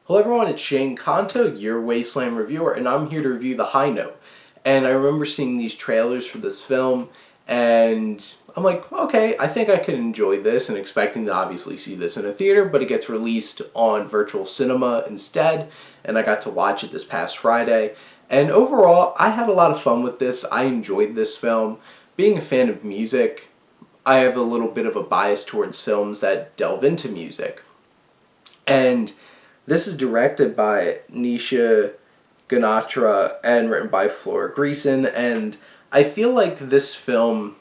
Hello everyone, it's Shane Kanto, your Wasteland reviewer, and I'm here to review The High Note. And I remember seeing these trailers for this film, and I'm like, okay, I think I could enjoy this, and expecting to obviously see this in a theater, but it gets released on virtual cinema instead, and I got to watch it this past Friday. And overall, I had a lot of fun with this. I enjoyed this film. Being a fan of music, I have a little bit of a bias towards films that delve into music. And this is directed by Nisha Ganatra and written by Flora Greason, and I feel like this film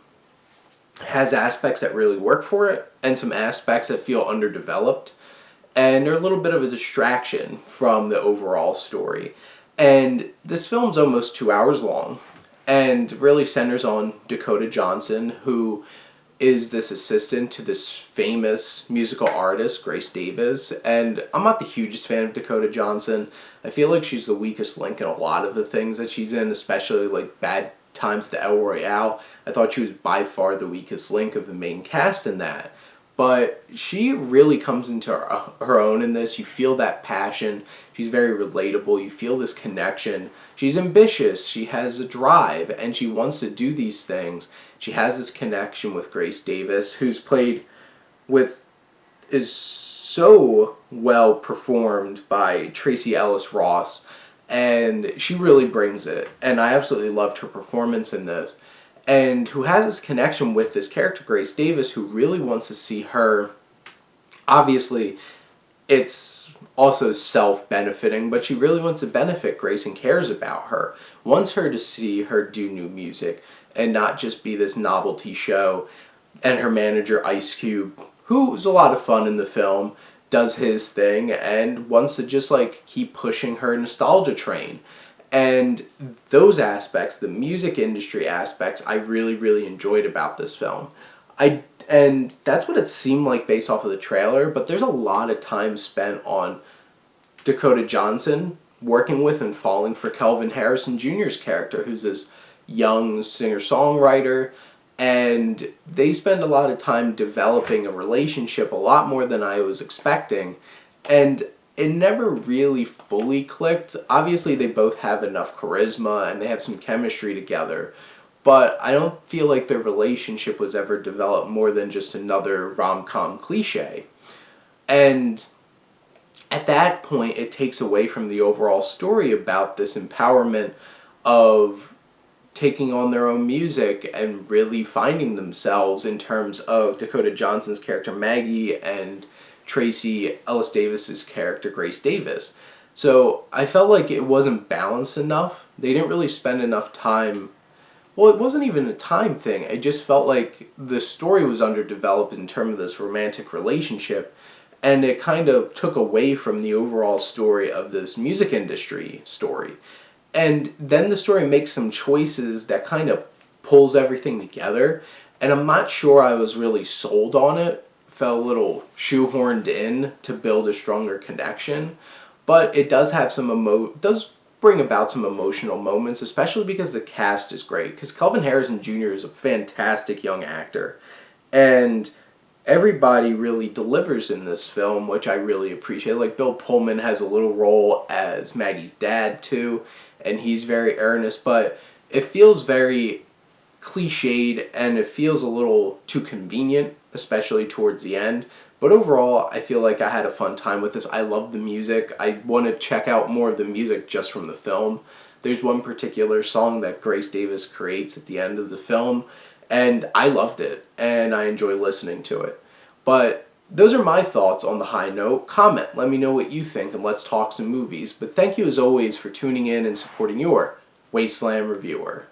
has aspects that really work for it and some aspects that feel underdeveloped, and they're a little bit of a distraction from the overall story. And this film's almost 2 hours long and really centers on Dakota Johnson, who is this assistant to this famous musical artist, Grace Davis. And I'm not the hugest fan of Dakota Johnson. I feel like she's the weakest link in a lot of the things that she's in, especially like Bad Times at the El Royale. I thought she was by far the weakest link of the main cast in that. But she really comes into her own in this. You feel that passion. She's very relatable. You feel this connection. She's ambitious. She has a drive, and she wants to do these things. She has this connection with Grace Davis, who's played with, is so well performed by Tracy Ellis Ross, and she really brings it. And I absolutely loved her performance in this. And who has this connection with this character, Grace Davis, who really wants to see her. Obviously, it's also self-benefiting, but she really wants to benefit Grace and cares about her. Wants her to see her do new music and not just be this novelty show. And her manager, Ice Cube, who's a lot of fun in the film, does his thing and wants to just like keep pushing her nostalgia train. And those aspects, the music industry aspects, I really, really enjoyed about this film. And that's what it seemed like based off of the trailer, but there's a lot of time spent on Dakota Johnson working with and falling for Kelvin Harrison Jr.'s character, who's this young singer-songwriter, and they spend a lot of time developing a relationship, a lot more than I was expecting, and it never really fully clicked. Obviously, they both have enough charisma and they have some chemistry together, but I don't feel like their relationship was ever developed more than just another rom-com cliche. And at that point, it takes away from the overall story about this empowerment of taking on their own music and really finding themselves in terms of Dakota Johnson's character Maggie and Tracy Ellis Davis's character Grace Davis. So I felt like it wasn't balanced enough. They didn't really spend enough time. Well, it wasn't even a time thing. It just felt like the story was underdeveloped in terms of this romantic relationship, and it kind of took away from the overall story of this music industry story. And then the story makes some choices that kind of pulls everything together, and I'm not sure I was really sold on it. Felt a little shoehorned in to build a stronger connection, but it does have some does bring about some emotional moments, especially because the cast is great. Because Kelvin Harrison Jr. is a fantastic young actor, and everybody really delivers in this film, which I really appreciate. Like Bill Pullman has a little role as Maggie's dad too, and he's very earnest, but it feels very cliched and it feels a little too convenient, especially towards the end. But overall, I feel like I had a fun time with this. I love the music. I want to check out more of the music just from the film. There's one particular song that Grace Davis creates at the end of the film, and I loved it, and I enjoy listening to it. But those are my thoughts on The High Note. Comment, let me know what you think, and let's talk some movies. But thank you as always for tuning in and supporting your Wasteland reviewer.